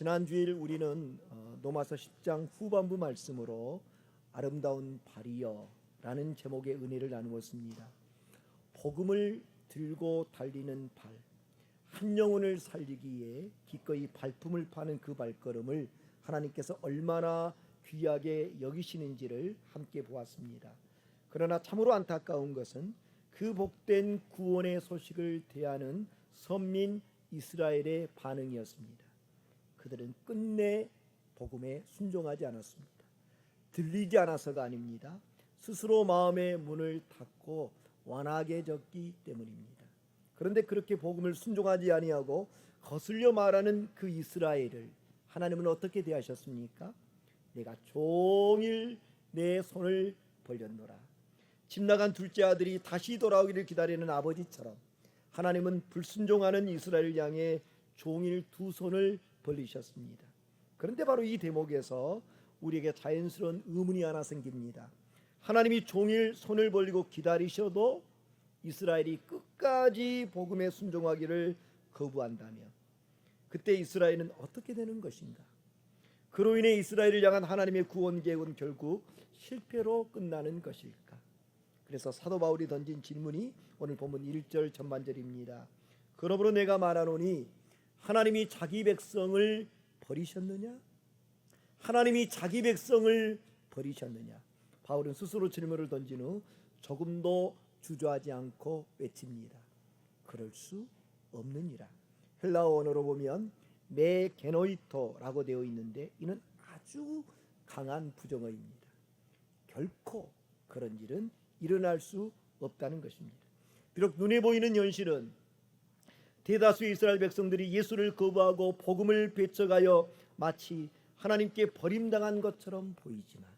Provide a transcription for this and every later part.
지난 주일 우리는 로마서 10장 후반부 말씀으로 아름다운 발이여라는 제목의 은혜를 나누었습니다. 복음을 들고 달리는 발, 한 영혼을 살리기 위해 기꺼이 발품을 파는 그 발걸음을 하나님께서 얼마나 귀하게 여기시는지를 함께 보았습니다. 그러나 참으로 안타까운 것은 그 복된 구원의 소식을 대하는 선민 이스라엘의 반응이었습니다. 그들은 끝내 복음에 순종하지 않았습니다. 들리지 않아서가 아닙니다. 스스로 마음의 문을 닫고 완악에 졌기 때문입니다. 그런데 그렇게 복음을 순종하지 아니하고 거슬려 말하는 그 이스라엘을 하나님은 어떻게 대하셨습니까? 내가 종일 내 손을 벌렸노라. 집 나간 둘째 아들이 다시 돌아오기를 기다리는 아버지처럼 하나님은 불순종하는 이스라엘을 향해 종일 두 손을 벌리셨습니다. 그런데 바로 이 대목에서 우리에게 자연스러운 의문이 하나 생깁니다. 하나님이 종일 손을 벌리고 기다리셔도 이스라엘이 끝까지 복음에 순종하기를 거부한다면 그때 이스라엘은 어떻게 되는 것인가? 그로 인해 이스라엘을 향한 하나님의 구원 계획은 결국 실패로 끝나는 것일까? 그래서 사도 바울이 던진 질문이 오늘 본문 1절 전반절입니다. 그러므로 내가 말하노니 하나님이 자기 백성을 버리셨느냐? 하나님이 자기 백성을 버리셨느냐? 바울은 스스로 질문을 던진 후 조금도 주저하지 않고 외칩니다. 그럴 수 없느니라. 헬라어 언어로 보면 메게노이토라고 되어 있는데 이는 아주 강한 부정어입니다. 결코 그런 일은 일어날 수 없다는 것입니다. 비록 눈에 보이는 현실은 대다수의 이스라엘 백성들이 예수를 거부하고 복음을 배척하여 마치 하나님께 버림당한 것처럼 보이지만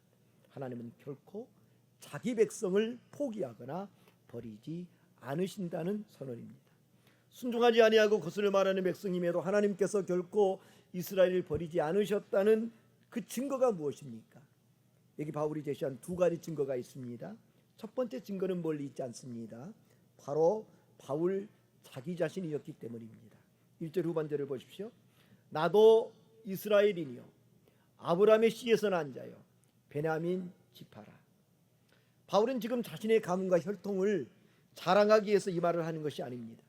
하나님은 결코 자기 백성을 포기하거나 버리지 않으신다는 선언입니다. 순종하지 아니하고 거슬려 말하는 백성임에도 하나님께서 결코 이스라엘을 버리지 않으셨다는 그 증거가 무엇입니까? 여기 바울이 제시한 두 가지 증거가 있습니다. 첫 번째 증거는 멀리 있지 않습니다. 바로 바울 자기 자신이었기 때문입니다. 1절 후반절을 보십시오. 나도 이스라엘이니요 아브라함의 씨에서 난 자요 베냐민 지파라. 바울은 지금 자신의 가문과 혈통을 자랑하기 위해서 이 말을 하는 것이 아닙니다.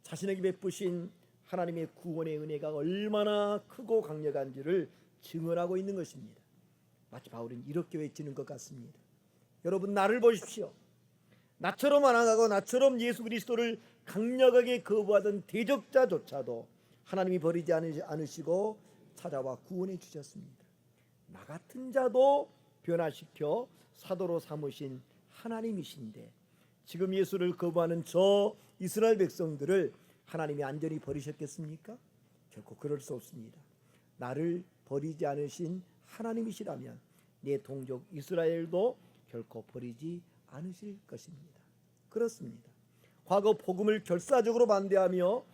자신에게 베푸신 하나님의 구원의 은혜가 얼마나 크고 강력한지를 증언하고 있는 것입니다. 마치 바울은 이렇게 외치는 것 같습니다. 여러분, 나를 보십시오. 나처럼 안하고 나처럼 예수 그리스도를 강력하게 거부하던 대적자조차도 하나님이 버리지 않으시고 찾아와 구원해 주셨습니다. 나 같은 자도 변화시켜 사도로 삼으신 하나님이신데 지금 예수를 거부하는 저 이스라엘 백성들을 하나님이 완전히 버리셨겠습니까? 결코 그럴 수 없습니다. 나를 버리지 않으신 하나님이시라면 내 동족 이스라엘도 결코 버리지 않으실 것입니다. 그렇습니다. 과거 복음을 결사적으로 반대하며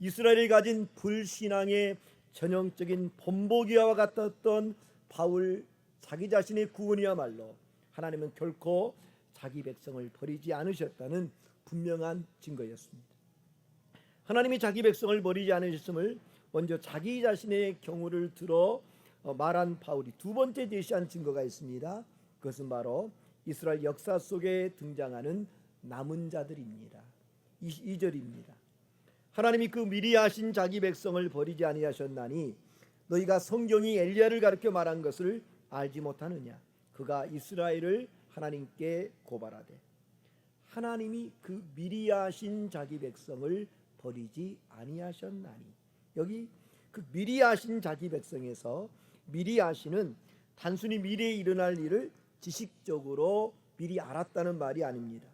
이스라엘이 가진 불신앙의 전형적인 본보기와 같았던 바울 자기 자신의 구원이야말로 하나님은 결코 자기 백성을 버리지 않으셨다는 분명한 증거였습니다. 하나님이 자기 백성을 버리지 않으셨음을 먼저 자기 자신의 경우를 들어 말한 바울이 두 번째 제시한 증거가 있습니다. 그것은 바로 이스라엘 역사 속에 등장하는 남은 자들입니다. 2절입니다. 하나님이 그 미리 하신 자기 백성을 버리지 아니하셨나니 너희가 성경이 엘리야를 가르쳐 말한 것을 알지 못하느냐? 그가 이스라엘을 하나님께 고발하되 하나님이 그 미리 하신 자기 백성을 버리지 아니하셨나니. 여기 그 미리 하신 자기 백성에서 미리 하시는 단순히 미래에 일어날 일을 지식적으로 미리 알았다는 말이 아닙니다.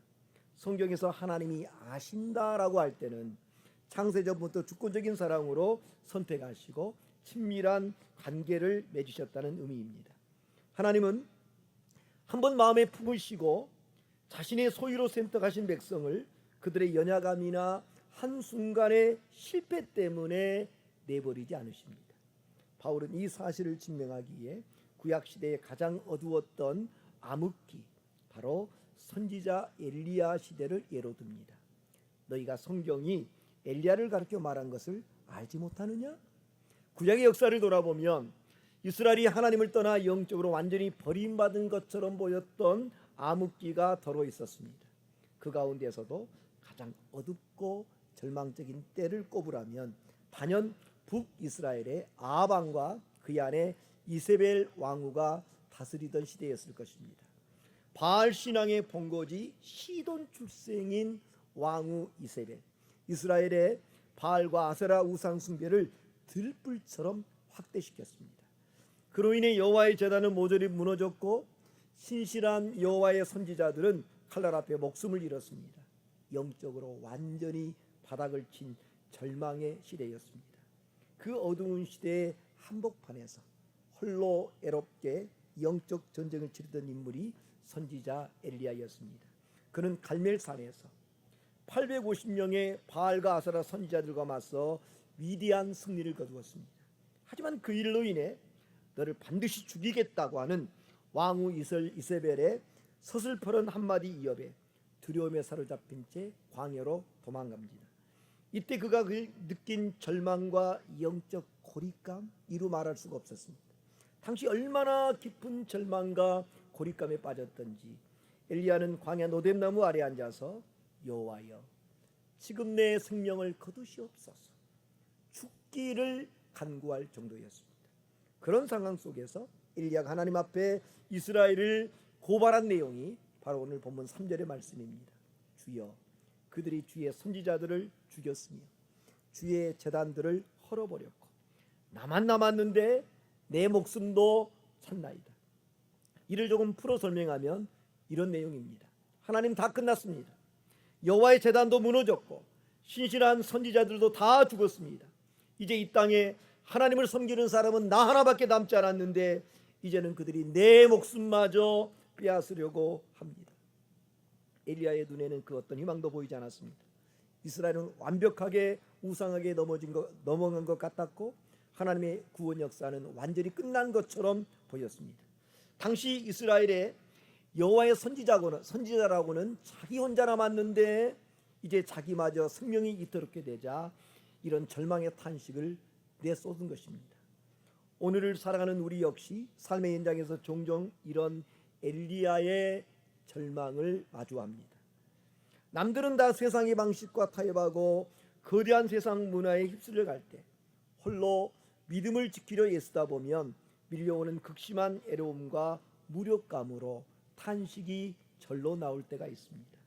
성경에서 하나님이 아신다라고 할 때는 창세전부터 주권적인 사랑으로 선택하시고 친밀한 관계를 맺으셨다는 의미입니다. 하나님은 한번 마음에 품으시고 자신의 소유로 선택하신 백성을 그들의 연약함이나 한순간의 실패 때문에 내버리지 않으십니다. 바울은 이 사실을 증명하기 위해 구약시대에 가장 어두웠던 암흑기, 바로 선지자 엘리야 시대를 예로 듭니다. 너희가 성경이 엘리야를 가르쳐 말한 것을 알지 못하느냐? 구약의 역사를 돌아보면 이스라엘이 하나님을 떠나 영적으로 완전히 버림받은 것처럼 보였던 암흑기가 더러 있었습니다. 그 가운데서도 가장 어둡고 절망적인 때를 꼽으라면 단연 북이스라엘의 아합 왕과 그의 아내 이세벨 왕후가 다스리던 시대였을 것입니다. 바알 신앙의 본거지 시돈 출생인 왕후 이세벨, 이스라엘의 바알과 아세라 우상 숭배를 들불처럼 확대시켰습니다. 그로 인해 여호와의 제단은 모조리 무너졌고 신실한 여호와의 선지자들은 칼날 앞에 목숨을 잃었습니다. 영적으로 완전히 바닥을 친 절망의 시대였습니다. 그 어두운 시대의 한복판에서 홀로 애롭게 영적 전쟁을 치르던 인물이 선지자 엘리야였습니다. 그는 갈멜산에서 850명의 바알과 아세라 선지자들과 맞서 위대한 승리를 거두었습니다. 하지만 그 일로 인해 너를 반드시 죽이겠다고 하는 왕후 이세벨의 서슬퍼런 한마디 이협에 두려움에 사로잡힌 채 광야로 도망갑니다. 이때 그가 느낀 절망과 영적 고립감, 이루 말할 수가 없었습니다. 당시 얼마나 깊은 절망과 고립감에 빠졌던지 엘리야는 광야 노뎀나무 아래 앉아서 여호와여, 지금 내 생명을 거두시옵소서, 죽기를 간구할 정도였습니다. 그런 상황 속에서 엘리야가 하나님 앞에 이스라엘을 고발한 내용이 바로 오늘 본문 3절의 말씀입니다. 주여, 그들이 주의 선지자들을 죽였으며 주의 제단들을 헐어버렸고 나만 남았는데 내 목숨도 찼나이다. 이를 조금 풀어 설명하면 이런 내용입니다. 하나님, 다 끝났습니다. 여호와의 제단도 무너졌고 신실한 선지자들도 다 죽었습니다. 이제 이 땅에 하나님을 섬기는 사람은 나 하나밖에 남지 않았는데 이제는 그들이 내 목숨마저 빼앗으려고 합니다. 엘리야의 눈에는 그 어떤 희망도 보이지 않았습니다. 이스라엘은 완벽하게 우상하게 넘어간 것 같았고 하나님의 구원 역사는 완전히 끝난 것처럼 보였습니다. 당시 이스라엘의 여호와의 선지자라고는 자기 혼자 남았는데 이제 자기마저 생명이 이토록 되자 이런 절망의 탄식을 내쏟은 것입니다. 오늘을 살아가는 우리 역시 삶의 현장에서 종종 이런 엘리야의 절망을 마주합니다. 남들은 다 세상의 방식과 타협하고 거대한 세상 문화에 휩쓸려 갈 때 홀로 믿음을 지키려 애쓰다 보면 밀려오는 극심한 애로움과 무력감으로 탄식이 절로 나올 때가 있습니다.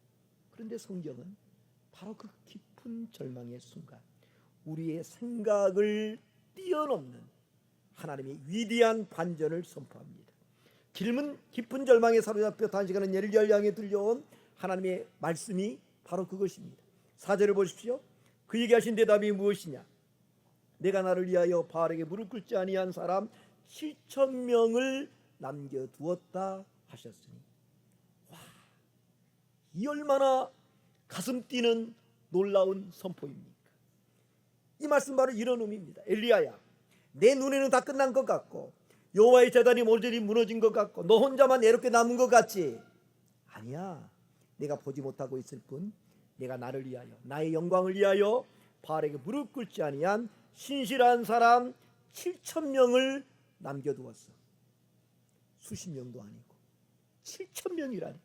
그런데 성경은 바로 그 깊은 절망의 순간 우리의 생각을 뛰어넘는 하나님의 위대한 반전을 선포합니다. 깊은 절망에 사로잡혀 탄식하는 엘리야를 향해 들려온 하나님의 말씀이 바로 그것입니다. 4절을 보십시오. 그에게 하신 대답이 무엇이냐? 내가 나를 위하여 바알에게 무릎 꿇지 아니한 사람 7,000명을 남겨두었다 하셨으니, 와, 이 얼마나 가슴 뛰는 놀라운 선포입니까? 이 말씀 바로 이런 의미입니다. 엘리야야, 내 눈에는 다 끝난 것 같고 여호와의 제단이 모조리 무너진 것 같고 너 혼자만 애롭게 남은 것 같지? 아니야. 내가 보지 못하고 있을 뿐 내가 나를 위하여 나의 영광을 위하여 바알에게 무릎 꿇지 아니한 신실한 사람 7,000명을 남겨두었어. 수십 명도 아니고 7,000명이라니.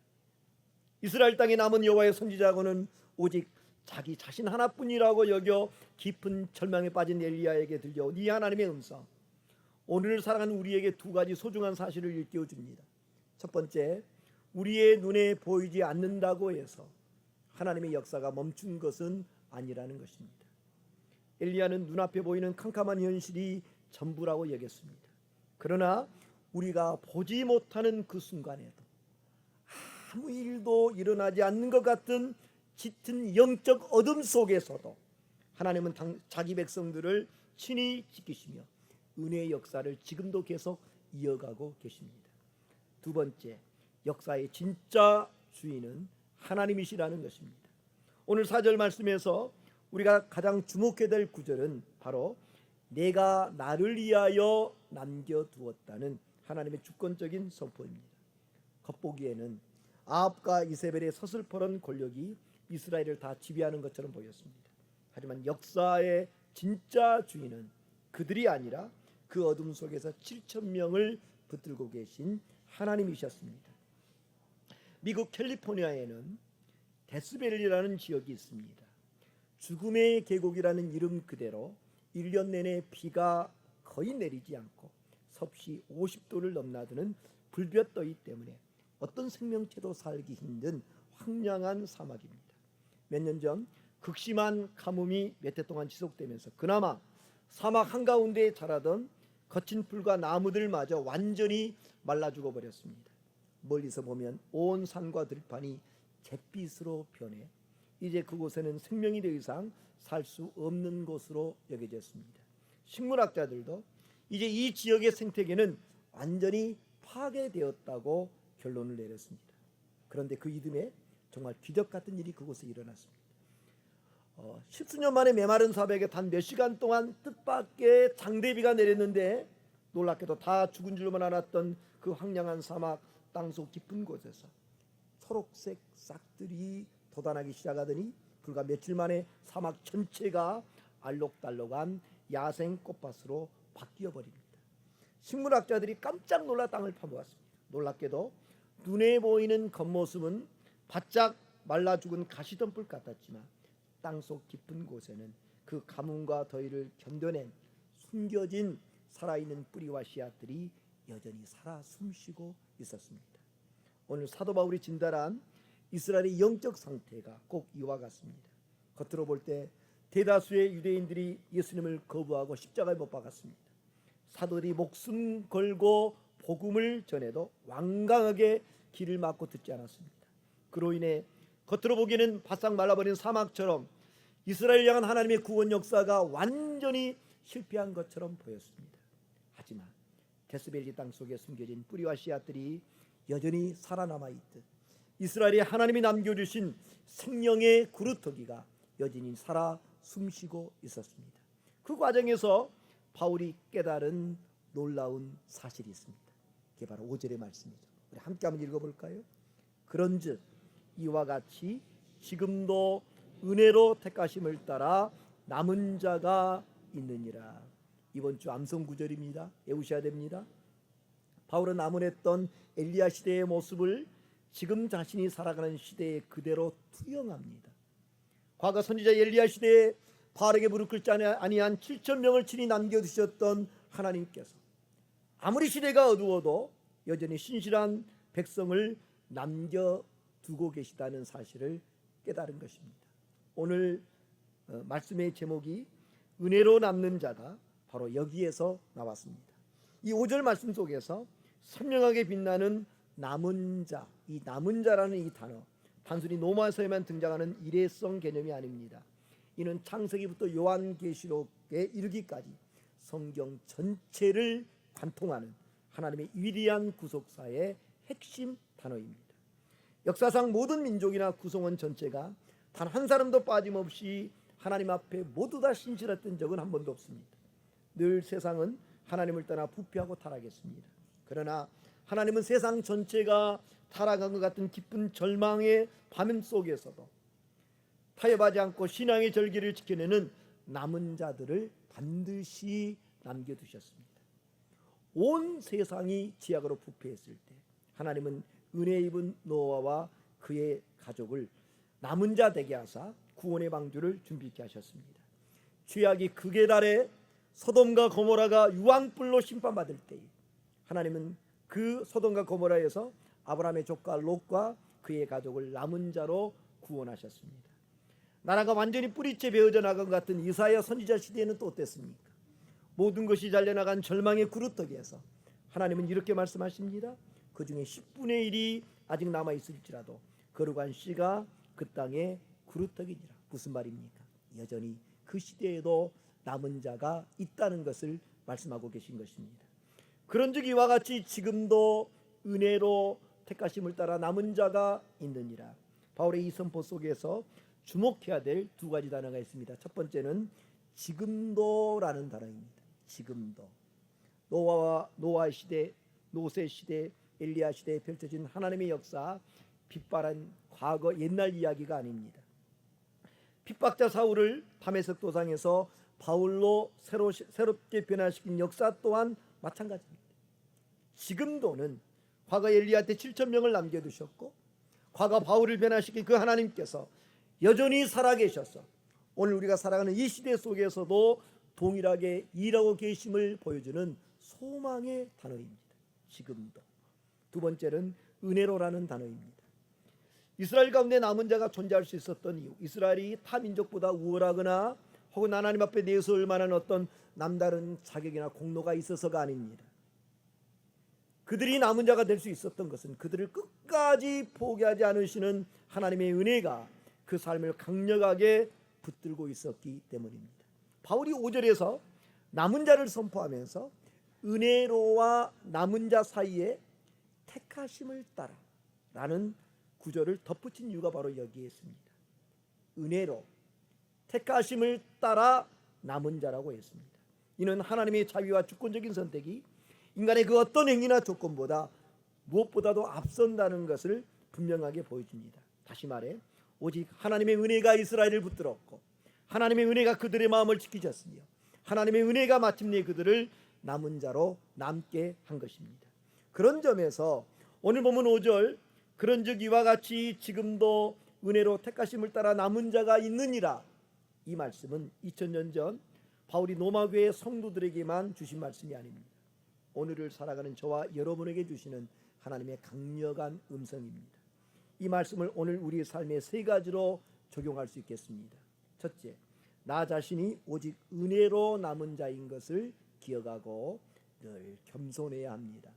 이스라엘 땅에 남은 여호와의 선지자고는 오직 자기 자신 하나뿐이라고 여겨 깊은 절망에 빠진 엘리야에게 들려온 이 하나님의 음성, 오늘을 살아가는 우리에게 두 가지 소중한 사실을 일깨워줍니다. 첫 번째, 우리의 눈에 보이지 않는다고 해서 하나님의 역사가 멈춘 것은 아니라는 것입니다. 엘리야는 눈앞에 보이는 캄캄한 현실이 전부라고 여겼습니다. 그러나 우리가 보지 못하는 그 순간에도 아무 일도 일어나지 않는 것 같은 짙은 영적 어둠 속에서도 하나님은 자기 백성들을 친히 지키시며 은혜의 역사를 지금도 계속 이어가고 계십니다. 두 번째, 역사의 진짜 주인은 하나님이시라는 것입니다. 오늘 4절 말씀에서 우리가 가장 주목해야 될 구절은 바로 내가 나를 위하여 남겨두었다는 하나님의 주권적인 선포입니다. 겉보기에는 아합과 이세벨의 서슬퍼런 권력이 이스라엘을 다 지배하는 것처럼 보였습니다. 하지만 역사의 진짜 주인은 그들이 아니라 그 어둠 속에서 7,000명을 붙들고 계신 하나님이셨습니다. 미국 캘리포니아에는 데스밸리라는 지역이 있습니다. 죽음의 계곡이라는 이름 그대로 1년 내내 비가 거의 내리지 않고 섭씨 50도를 넘나드는 불볕더위 때문에 어떤 생명체도 살기 힘든 황량한 사막입니다. 몇 년 전 극심한 가뭄이 몇 해 동안 지속되면서 그나마 사막 한가운데에 자라던 거친 풀과 나무들마저 완전히 말라 죽어버렸습니다. 멀리서 보면 온 산과 들판이 잿빛으로 변해 이제 그곳에는 생명이 더 이상 살 수 없는 곳으로 여겨졌습니다. 식물학자들도 이제 이 지역의 생태계는 완전히 파괴되었다고 결론을 내렸습니다. 그런데 그 이듬해 정말 기적 같은 일이 그곳에 일어났습니다. 십수년 만에 메마른 사백에 단 몇 시간 동안 뜻밖의 장대비가 내렸는데 놀랍게도 다 죽은 줄만 알았던 그 황량한 사막 땅속 깊은 곳에서 초록색 싹들이 돋아나기 시작하더니 불과 며칠 만에 사막 전체가 알록달록한 야생 꽃밭으로 바뀌어 버립니다. 식물학자들이 깜짝 놀라 땅을 파보았습니다. 놀랍게도 눈에 보이는 겉모습은 바짝 말라 죽은 가시덤불 같았지만 땅속 깊은 곳에는 그 가뭄과 더위를 견뎌낸 숨겨진 살아있는 뿌리와 씨앗들이 여전히 살아 숨쉬고 있었습니다. 오늘 사도 바울이 진단한 이스라엘의 영적 상태가 꼭 이와 같습니다. 겉으로 볼 때 대다수의 유대인들이 예수님을 거부하고 십자가에 못 박았습니다. 사도들이 목숨 걸고 복음을 전해도 완강하게 길을 막고 듣지 않았습니다. 그로 인해 겉으로 보기에는 바싹 말라버린 사막처럼 이스라엘 향한 하나님의 구원 역사가 완전히 실패한 것처럼 보였습니다. 하지만 데스밸리 땅 속에 숨겨진 뿌리와 씨앗들이 여전히 살아남아 있듯 이스라엘에 하나님이 남겨주신 생명의 그루터기가 여전히 살아 숨쉬고 있었습니다. 그 과정에서 바울이 깨달은 놀라운 사실이 있습니다. 그게 바로 5절의 말씀이죠. 우리 함께 한번 읽어볼까요? 그런즉 이와 같이 지금도 은혜로 택하심을 따라 남은 자가 있느니라. 이번 주 암송 구절입니다. 외우셔야 됩니다. 바울은 암울했던 엘리야 시대의 모습을 지금 자신이 살아가는 시대에 그대로 투영합니다. 과거 선지자 엘리야 시대에 바르게 무릎 꿇지 아니한 7,000명을 친히 남겨두셨던 하나님께서 아무리 시대가 어두워도 여전히 신실한 백성을 남겨두고 계시다는 사실을 깨달은 것입니다. 오늘 말씀의 제목이 은혜로 남는 자다, 바로 여기에서 나왔습니다. 이 5절 말씀 속에서 선명하게 빛나는 남은 자, 이 남은 자라는 이 단어, 단순히 로마서에만 등장하는 일회성 개념이 아닙니다. 이는 창세기부터 요한계시록에 이르기까지 성경 전체를 관통하는 하나님의 위대한 구속사의 핵심 단어입니다. 역사상 모든 민족이나 구성원 전체가 단 한 사람도 빠짐없이 하나님 앞에 모두 다 신실했던 적은 한 번도 없습니다. 늘 세상은 하나님을 떠나 부패하고 타락했습니다. 그러나 하나님은 세상 전체가 타락한 것 같은 깊은 절망의 밤 속에서도 타협하지 않고 신앙의 절기를 지켜내는 남은 자들을 반드시 남겨두셨습니다. 온 세상이 지약으로 부패했을 때 하나님은 은혜 입은 노아와 그의 가족을 남은 자 되게 하사 구원의 방주를 준비케 하셨습니다. 죄악이 극에 달해 소돔과 고모라가 유황불로 심판받을 때에 하나님은 그 소돔과 고모라에서 아브라함의 조카 롯과 그의 가족을 남은 자로 구원하셨습니다. 나라가 완전히 뿌리째 베어져 나간 것 같은 이사야 선지자 시대에는 또 어땠습니까? 모든 것이 잘려나간 절망의 구루터기에서 하나님은 이렇게 말씀하십니다. 그 중에 10분의 1이 아직 남아있을지라도 거룩한 씨가 그 땅에 구루터기니라. 무슨 말입니까? 여전히 그 시대에도 남은 자가 있다는 것을 말씀하고 계신 것입니다. 그런즉 이와 같이 지금도 은혜로 택하심을 따라 남은 자가 있느니라. 바울의 이 선포 속에서 주목해야 될 두 가지 단어가 있습니다. 첫 번째는 지금도라는 단어입니다. 지금도. 노아 시대, 노세 시대, 엘리야 시대에 펼쳐진 하나님의 역사, 빛바란 과거 옛날 이야기가 아닙니다. 핍박자 사울을 다메섹 도상에서 바울로 새롭게 변화시킨 역사 또한 마찬가지입니다. 지금도는 과거 엘리야 때 7천 명을 남겨두셨고 과거 바울을 변화시킨 그 하나님께서 여전히 살아계셔서 오늘 우리가 살아가는 이 시대 속에서도 동일하게 일하고 계심을 보여주는 소망의 단어입니다. 지금도. 두 번째는 은혜로라는 단어입니다. 이스라엘 가운데 남은 자가 존재할 수 있었던 이유, 이스라엘이 타 민족보다 우월하거나 혹은 하나님 앞에 내세울 만한 어떤 남다른 자격이나 공로가 있어서가 아닙니다. 그들이 남은 자가 될 수 있었던 것은 그들을 끝까지 포기하지 않으시는 하나님의 은혜가 그 삶을 강력하게 붙들고 있었기 때문입니다. 바울이 5절에서 남은 자를 선포하면서 은혜로와 남은 자 사이에 택하심을 따라 라는 구절을 덧붙인 이유가 바로 여기에 있습니다. 은혜로 택하심을 따라 남은 자라고 했습니다. 이는 하나님의 자비와 주권적인 선택이 인간의 그 어떤 행위나 조건보다 무엇보다도 앞선다는 것을 분명하게 보여줍니다. 다시 말해 오직 하나님의 은혜가 이스라엘을 붙들었고 하나님의 은혜가 그들의 마음을 지키셨으며 하나님의 은혜가 마침내 그들을 남은 자로 남게 한 것입니다. 그런 점에서 오늘 보면 5절 그런즉 이와 같이 지금도 은혜로 택하심을 따라 남은 자가 있느니라, 이 말씀은 2000년 전 바울이 로마교회 성도들에게만 주신 말씀이 아닙니다. 오늘을 살아가는 저와 여러분에게 주시는 하나님의 강력한 음성입니다. 이 말씀을 오늘 우리의 삶의 세 가지로 적용할 수 있겠습니다. 첫째, 나 자신이 오직 은혜로 남은 자인 것을 기억하고 늘 겸손해야 합니다.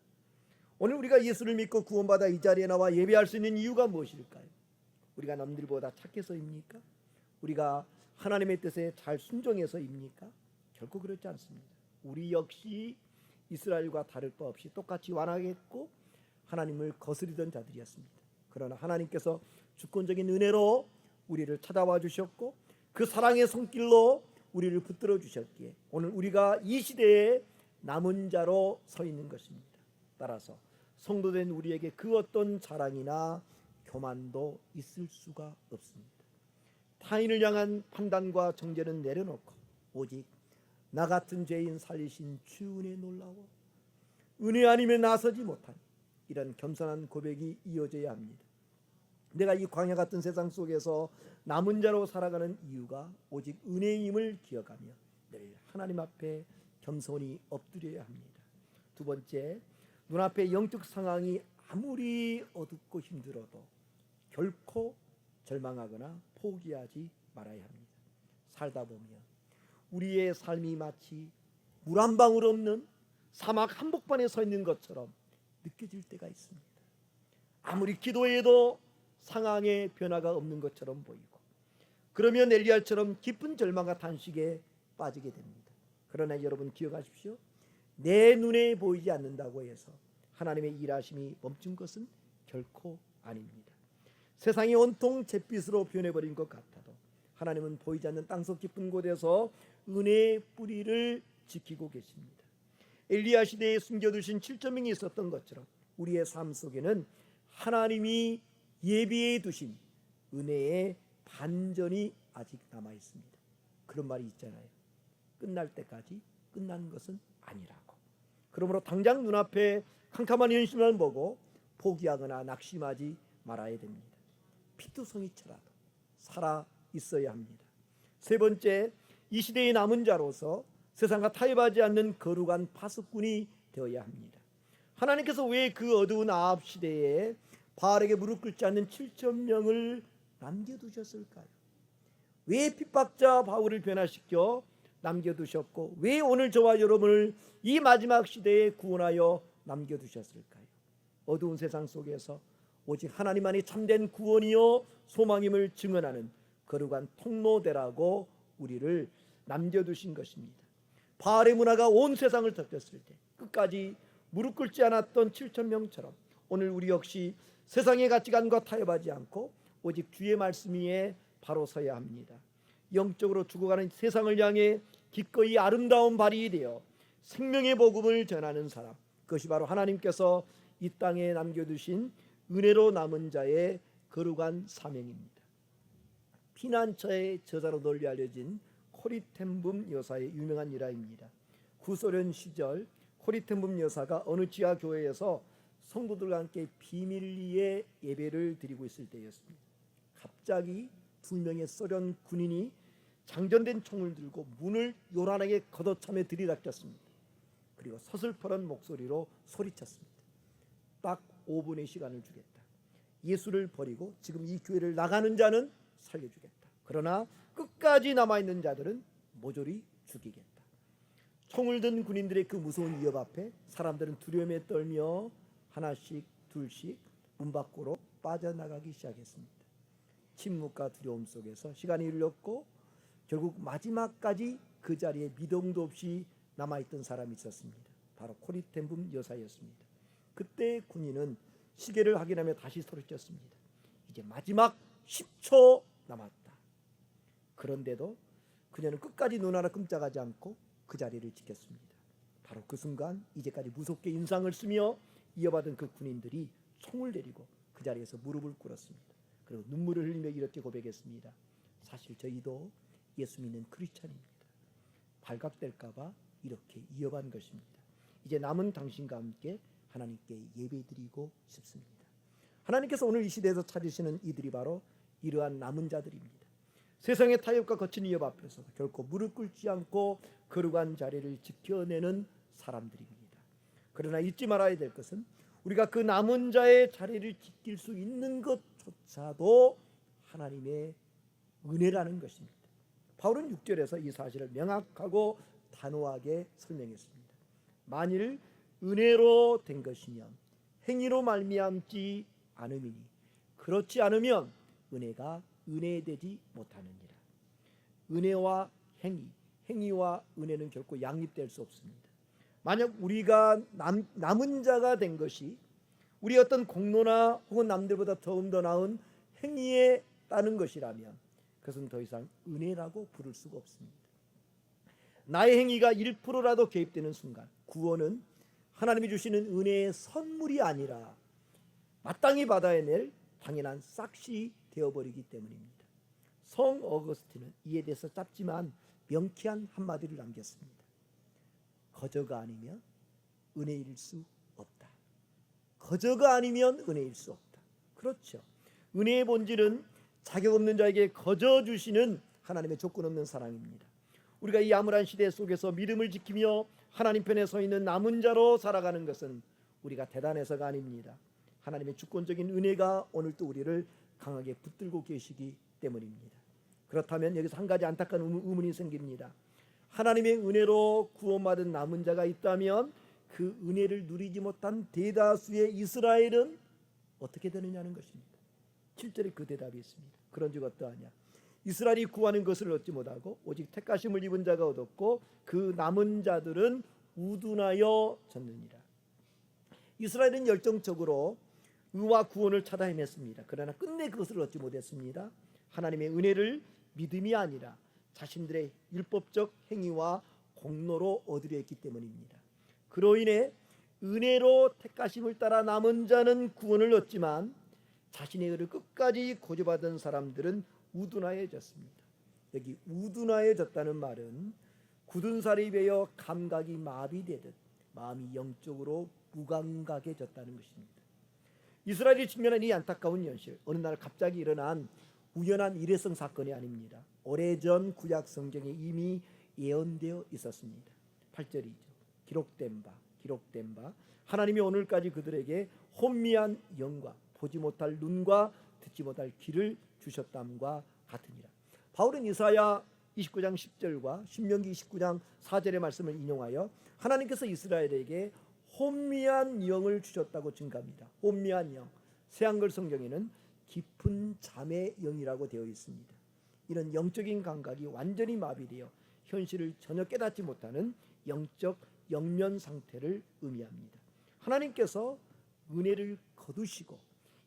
오늘 우리가 예수를 믿고 구원받아 이 자리에 나와 예배할 수 있는 이유가 무엇일까요? 우리가 남들보다 착해서입니까? 우리가 하나님의 뜻에 잘 순종해서입니까? 결코 그렇지 않습니다. 우리 역시 이스라엘과 다를 바 없이 똑같이 완악했고 하나님을 거스리던 자들이었습니다. 그러나 하나님께서 주권적인 은혜로 우리를 찾아와 주셨고 그 사랑의 손길로 우리를 붙들어 주셨기에 오늘 우리가 이 시대에 남은 자로 서 있는 것입니다. 따라서 성도된 우리에게 그 어떤 자랑이나 교만도 있을 수가 없습니다. 타인을 향한 판단과 정죄는 내려놓고 오직 나 같은 죄인 살리신 주 은혜 놀라워 은혜 아니면 나서지 못하니 이런 겸손한 고백이 이어져야 합니다. 내가 이 광야 같은 세상 속에서 남은 자로 살아가는 이유가 오직 은혜임을 기억하며 늘 하나님 앞에 겸손히 엎드려야 합니다. 두 번째, 눈앞의 영적 상황이 아무리 어둡고 힘들어도 결코 절망하거나 포기하지 말아야 합니다. 살다 보면 우리의 삶이 마치 물 한 방울 없는 사막 한복판에 서 있는 것처럼 느껴질 때가 있습니다. 아무리 기도해도 상황의 변화가 없는 것처럼 보이고 그러면 엘리야처럼 깊은 절망과 단식에 빠지게 됩니다. 그러나 여러분 기억하십시오. 내 눈에 보이지 않는다고 해서 하나님의 일하심이 멈춘 것은 결코 아닙니다. 세상이 온통 잿빛으로 변해버린 것 같아도 하나님은 보이지 않는 땅속 깊은 곳에서 은혜의 뿌리를 지키고 계십니다. 엘리야 시대에 숨겨두신 7천 명이 있었던 것처럼 우리의 삶 속에는 하나님이 예비해 두신 은혜의 반전이 아직 남아 있습니다. 그런 말이 있잖아요. 끝날 때까지 끝난 것은 아니라고. 그러므로 당장 눈앞에 캄캄한 현실만 보고 포기하거나 낙심하지 말아야 됩니다. 피투성이처라도 살아 있어야 합니다. 세 번째, 이 시대의 남은 자로서 세상과 타협하지 않는 거룩한 파수꾼이 되어야 합니다. 하나님께서 왜 그 어두운 아합 시대에 바알에게 무릎 꿇지 않는 7천 명을 남겨두셨을까요? 왜 핍박자 바울을 변화시켜 남겨두셨고 왜 오늘 저와 여러분을 이 마지막 시대에 구원하여 남겨두셨을까요? 어두운 세상 속에서 오직 하나님만이 참된 구원이요 소망임을 증언하는 거룩한 통로되라고 우리를 남겨두신 것입니다. 바알의 문화가 온 세상을 덮였을 때 끝까지 무릎 꿇지 않았던 7천 명처럼 오늘 우리 역시 세상의 가치관과 타협하지 않고 오직 주의 말씀 위에 바로 서야 합니다. 영적으로 죽어가는 세상을 향해 기꺼이 아름다운 발이 되어 생명의 복음을 전하는 사람, 그것이 바로 하나님께서 이 땅에 남겨두신 은혜로 남은 자의 거룩한 사명입니다. 피난처의 저자로 널리 알려진 코리텐붐 여사의 유명한 일화입니다. 구소련 시절 코리텐붐 여사가 어느 지하 교회에서 성도들과 함께 비밀리에 예배를 드리고 있을 때였습니다. 갑자기 2명의 소련 군인이 장전된 총을 들고 문을 요란하게 걷어차며 들이닥쳤습니다. 그리고 서슬퍼런 목소리로 소리쳤습니다. 딱 5분의 시간을 주겠다. 예수를 버리고 지금 이 교회를 나가는 자는 살려주겠다. 그러나 끝까지 남아있는 자들은 모조리 죽이겠다. 총을 든 군인들의 그 무서운 위협 앞에 사람들은 두려움에 떨며 하나씩 둘씩 문 밖으로 빠져나가기 시작했습니다. 침묵과 두려움 속에서 시간이 흘렀고 결국 마지막까지 그 자리에 미동도 없이 남아있던 사람이 있었습니다. 바로 코리텐붐 여사였습니다. 그때 군인은 시계를 확인하며 다시 소리쳤습니다. 이제 마지막 10초 남았다. 그런데도 그녀는 끝까지 눈 하나 끔짝하지 않고 그 자리를 지켰습니다. 바로 그 순간 이제까지 무섭게 인상을 쓰며 이어받은 그 군인들이 총을 내리고 그 자리에서 무릎을 꿇었습니다. 그리고 눈물을 흘리며 이렇게 고백했습니다. 사실 저희도 예수 믿는 크리스찬입니다. 발각될까봐 이렇게 이어받은 것입니다. 이제 남은 당신과 함께 하나님께 예배드리고 싶습니다. 하나님께서 오늘 이 시대에서 찾으시는 이들이 바로 이러한 남은 자들입니다. 세상의 타협과 거친 위협 앞에서 결코 무릎 꿇지 않고 거룩한 자리를 지켜내는 사람들입니다. 그러나 잊지 말아야 될 것은 우리가 그 남은 자의 자리를 지킬 수 있는 것조차도 하나님의 은혜라는 것입니다. 바울은 6절에서 이 사실을 명확하고 단호하게 설명했습니다. 만일 은혜로 된 것이면 행위로 말미암지 않음이니 그렇지 않으면 은혜가 은혜되지 못하느니라. 은혜와 행위와 은혜는 결코 양립될 수 없습니다. 만약 우리가 남은 자가 된 것이 우리 어떤 공로나 혹은 남들보다 더 나은 행위에 따른 것이라면 그것은 더 이상 은혜라고 부를 수가 없습니다. 나의 행위가 1%라도 개입되는 순간 구원은 하나님이 주시는 은혜의 선물이 아니라 마땅히 받아야 낼 당연한 싹시 되어버리기 때문입니다. 성 어거스틴은 이에 대해서 짧지만 명쾌한 한마디를 남겼습니다. 거저가 아니면 은혜일 수 없다. 거저가 아니면 은혜일 수 없다. 그렇죠. 은혜의 본질은 자격 없는 자에게 거저 주시는 하나님의 조건 없는 사랑입니다. 우리가 이 암울한 시대 속에서 믿음을 지키며 하나님 편에 서 있는 남은 자로 살아가는 것은 우리가 대단해서가 아닙니다. 하나님의 주권적인 은혜가 오늘도 우리를 강하게 붙들고 계시기 때문입니다. 그렇다면 여기서 한 가지 안타까운 의문이 생깁니다. 하나님의 은혜로 구원받은 남은 자가 있다면 그 은혜를 누리지 못한 대다수의 이스라엘은 어떻게 되느냐는 것입니다. 7절에 그 대답이 있습니다. 그런즉 어떠하냐. 이스라엘이 구하는 것을 얻지 못하고 오직 택하심을 입은 자가 얻었고 그 남은 자들은 우둔하여 졌느니라. 이스라엘은 열정적으로 의와 구원을 찾아 헤맸습니다. 그러나 끝내 그것을 얻지 못했습니다. 하나님의 은혜를 믿음이 아니라 자신들의 율법적 행위와 공로로 얻으려 했기 때문입니다. 그로 인해 은혜로 택하심을 따라 남은 자는 구원을 얻지만 자신의 의를 끝까지 고집하던 사람들은 우둔하여졌습니다. 여기 우둔하여졌다는 말은 굳은 살이 베어 감각이 마비되듯 마음이 영적으로 무감각해졌다는 것입니다. 이스라엘이 직면한 이 안타까운 현실, 어느 날 갑자기 일어난 우연한 일회성 사건이 아닙니다. 오래전 구약 성경에 이미 예언되어 있었습니다. 8절이죠. 기록된 바 하나님이 오늘까지 그들에게 혼미한 영과 보지 못할 눈과 듣지 못할 귀를 주셨담과 같으니라. 바울은 이사야 29장 10절과 신명기 29장 4절의 말씀을 인용하여 하나님께서 이스라엘에게 혼미한 영을 주셨다고 증가합니다. 혼미한 영, 새한글 성경에는 깊은 잠의 영이라고 되어 있습니다. 이런 영적인 감각이 완전히 마비되어 현실을 전혀 깨닫지 못하는 영적 영면 상태를 의미합니다. 하나님께서 은혜를 거두시고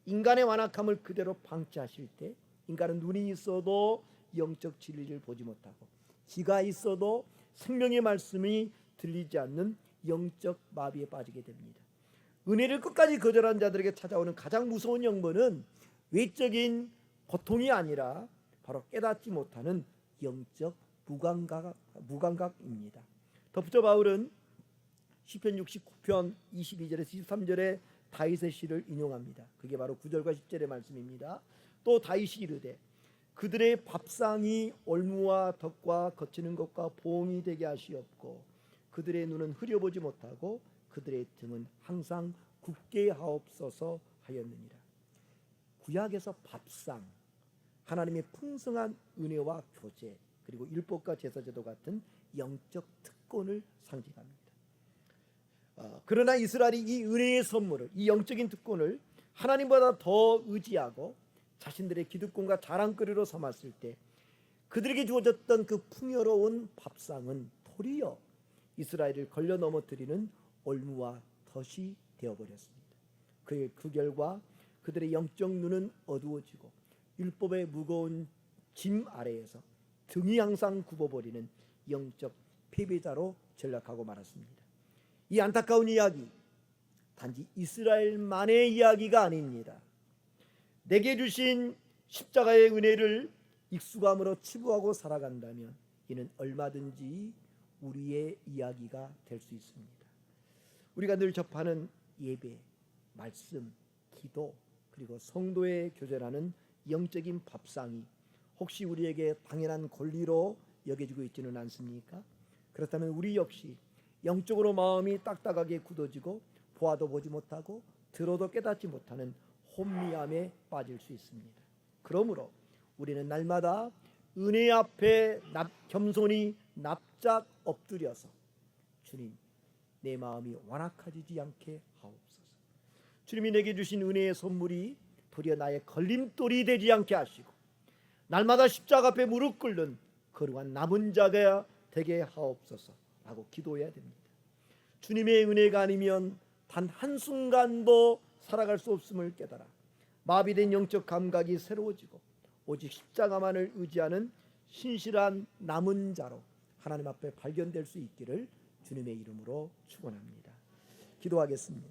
인간의 완악함을 그대로 방치하실 때 인간은 눈이 있어도 영적 진리를 보지 못하고 귀가 있어도 생명의 말씀이 들리지 않는 영적 마비에 빠지게 됩니다. 은혜를 끝까지 거절한 자들에게 찾아오는 가장 무서운 영번은 외적인 고통이 아니라 바로 깨닫지 못하는 영적 무감각입니다. 덧붙여 바울은 시편 69편 22절에서 23절에 다윗의 시를 인용합니다. 그게 바로 9절과 10절의 말씀입니다. 또 다윗이 이르되 그들의 밥상이 올무와 덕과 거치는 것과 보응이 되게 하시옵고 그들의 눈은 흐려보지 못하고 그들의 등은 항상 굳게 하옵소서 하였느니라. 구약에서 밥상, 하나님의 풍성한 은혜와 교제, 그리고 율법과 제사제도 같은 영적 특권을 상징합니다. 그러나 이스라엘이 이 은혜의 선물을, 이 영적인 특권을 하나님보다 더 의지하고 자신들의 기득권과 자랑거리로 삼았을 때 그들에게 주어졌던 그 풍요로운 밥상은 도리어 이스라엘을 걸려 넘어뜨리는 올무와 덫이 되어버렸습니다. 그 결과 그들의 영적 눈은 어두워지고 율법의 무거운 짐 아래에서 등이 항상 굽어버리는 영적 패배자로 전락하고 말았습니다. 이 안타까운 이야기, 단지 이스라엘만의 이야기가 아닙니다. 내게 주신 십자가의 은혜를 익숙함으로 치부하고 살아간다면 이는 얼마든지 우리의 이야기가 될 수 있습니다. 우리가 늘 접하는 예배, 말씀, 기도, 그리고 성도의 교제라는 영적인 밥상이 혹시 우리에게 당연한 권리로 여겨지고 있지는 않습니까? 그렇다면 우리 역시 영적으로 마음이 딱딱하게 굳어지고 보아도 보지 못하고 들어도 깨닫지 못하는 혼미함에 빠질 수 있습니다. 그러므로 우리는 날마다 은혜 앞에 겸손히 납작 엎드려서 주님, 내 마음이 완악해지지 않게 하옵소서. 주님이 내게 주신 은혜의 선물이 도리어 나의 걸림돌이 되지 않게 하시고 날마다 십자가 앞에 무릎 꿇는 거룩한 남은 자가 되게 하옵소서 라고 기도해야 됩니다. 주님의 은혜가 아니면 단 한순간도 살아갈 수 없음을 깨달아 마비된 영적 감각이 새로워지고 오직 십자가만을 의지하는 신실한 남은 자로 하나님 앞에 발견될 수 있기를 주님의 이름으로 축원합니다. 기도하겠습니다.